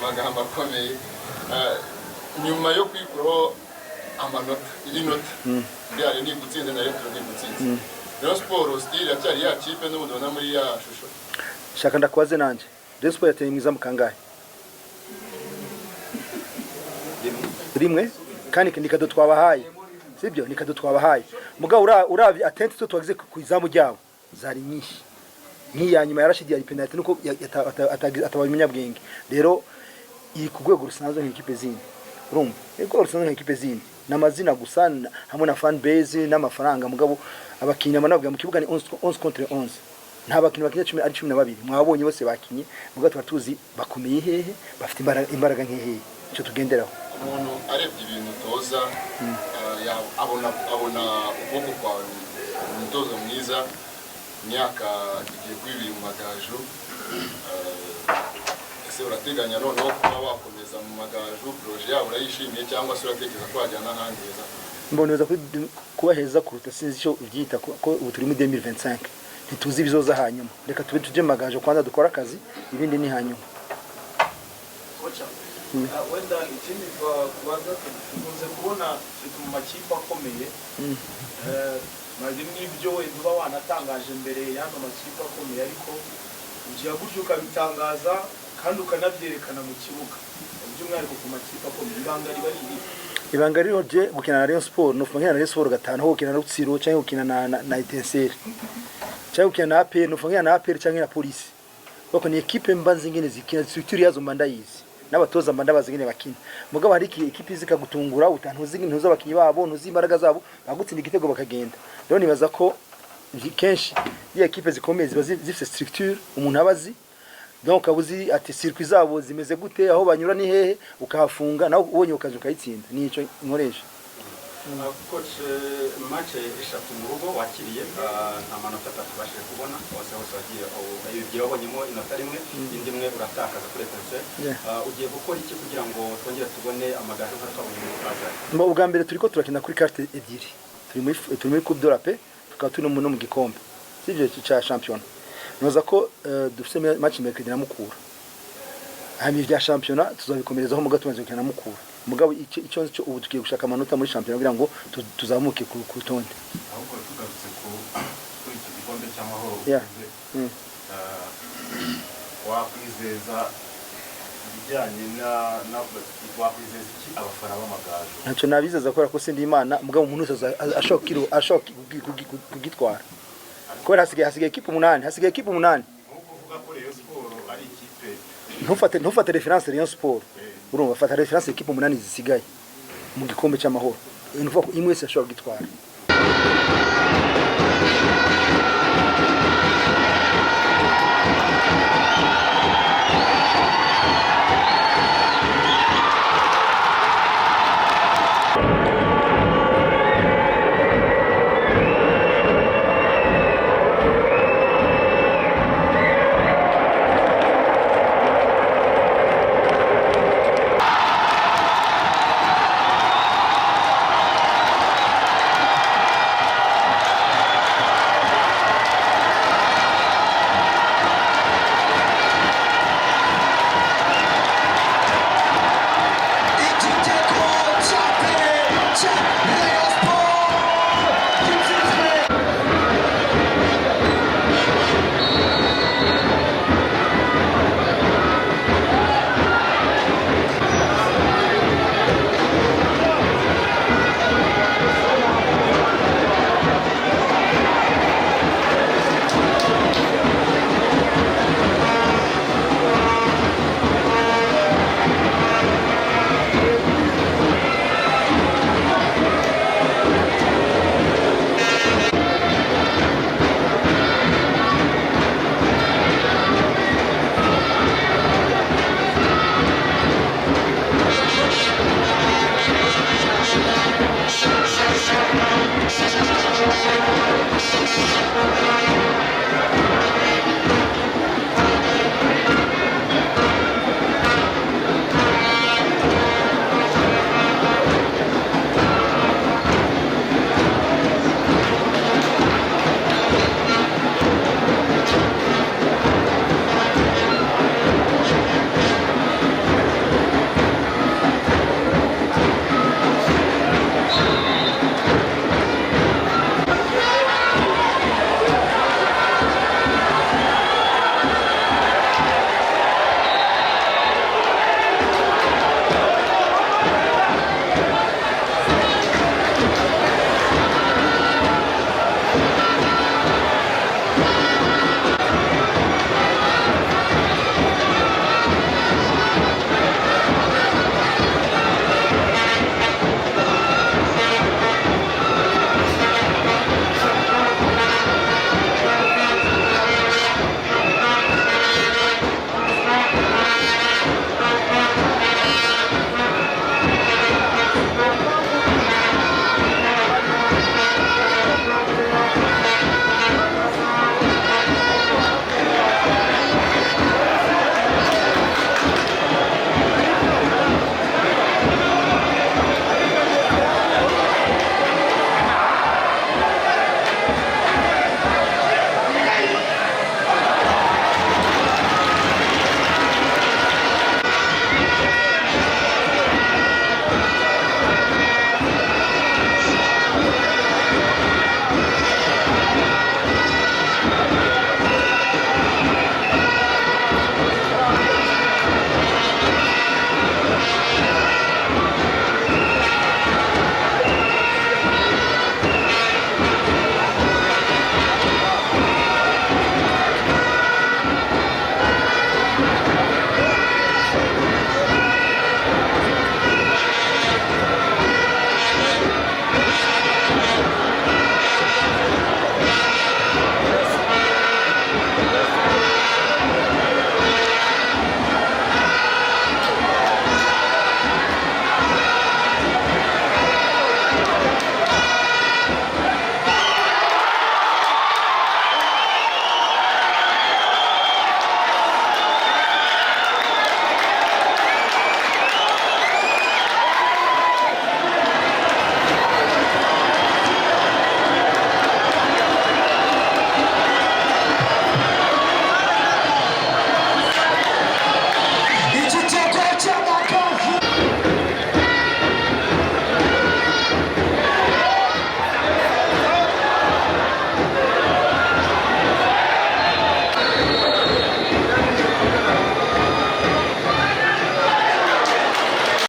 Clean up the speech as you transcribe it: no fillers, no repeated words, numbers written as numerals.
amagambo akomeye nyuma yo kwikuraho amanota y'inota byari ni gutsinda na Retro ni gutsinda Rayon Sport style yacyari ya kipe n'ubundi ubona muri ya shusho shaka ndakwaze nanje Rayon Sport yateye mwiza mukangahe rimwe kandi nikado twabahaye sibyo nikado twabahaye mugabo uravye atenti to twagize ku izamu ryabo zari nyinshi nkiya nyuma yarashidiye ari penalty nuko atabamenya bwenge rero iri ku rwego rusanzwe nk'ikipe zindi urumva ego rusanzwe nk'ikipe zindi namazina gusa hamwe na fan base n'amafaranga mugabo abakinnyi amanavuga mu kibuga ni 11 contre 11 nta bakinnyi bakinnye 10 ari 12 mwabonye bose bakinnye mugabo twatuzi bakomeye hehe bafite imbaraga nkehe cyo tugenderaho umuntu arebye ibintu toza abona ubwoko kwawe umutozo mwiza imyaka igiye kwibira mu magaju ese urateganya noneho kuba wakomeza mu magaju projet yabo urayishimiye cyangwa se uratekereza ko wajyana n'ahandi heza mboneza kuba heza kuruta sinzi cyo ubyita ko ubu turi muri 2025 ntituzi ibizoza hanyuma reka tuje magaju kwanza dukora akazi ibindi ni hanyuma wenda ikindi kubaza tukunze kubona mu makipe akomeye n'ibyo wenda uba wanatangaje mbere y'ano makipe akomeye ariko ugiye gutyo ukabitangaza kandi ukanabyerekana mu kibuga by'umwihariko ku makipe akomeye ibanga riba riri ibanga rero je gukina na Rayon Sport no fungana na Rayon Sport gatano ho gukina na Rutsiro cyangwa gukina na Etincelle cyangwa gukina na APR no fungana na APR cyangwa na Police bako ni equipe mbanzi ngene zikina structure yazo mandayizi n'abatoza mbanda bazingene bakina mugabo hari equipe zikagutungura utantuzi ntuza abakinyi babo ntuzi imbaraga zabo bagutsinda igitego bakagenda rero nibaza ko kenshi ya equipe zikomeye ziba zifite structure umuntu abazi donc abuzi ati circuit zabo zimeze gute aho banyura ni hehe ukahafunga naho ubonye ukaje ukayitsinda nico nkoresha coach match eshatu mu rugo wakiriye nta manota atatu bashije kubona bose bagiye ibyo babonyemo inota rimwe indi imwe uratakaza kuri Etincelle ugiye gukora iki kugira ngo twongere tubone amagaju nka twabonye mu kaza mbo ubwa mbere turiko turakina kuri carte ebyiri turi muri Coupe de la Paix tukaba turi no mu gikombe sivyo cya championnat noza ko dufite match mercredi na Mukura hanyuma vya championnat tuzabikomerezaho mu gatumaze gukina na Mukura mugabo icyo ubu tugiye gushaka amanota muri championnat kugira ngo tuzamuke ku rutonde ahubwo tugarutse kuri iki gikombe cy'amahoro wakwizeza bijyanye na wakwizeza iki abafana b'amagaju ntacyo nabizeza ko ko sindi imana mugabo umuntu ashoka kugitwara ko hasigaye equipe 8 hasigaye equipe 8 nkuko uvuga ko Rayon Sport ari ikipe ntufate reference Rayon Sport urumva fata reference equipe 8 zisigaye mu gikombe cy'amahoro nuvuga ko imwe se ashobora gitwara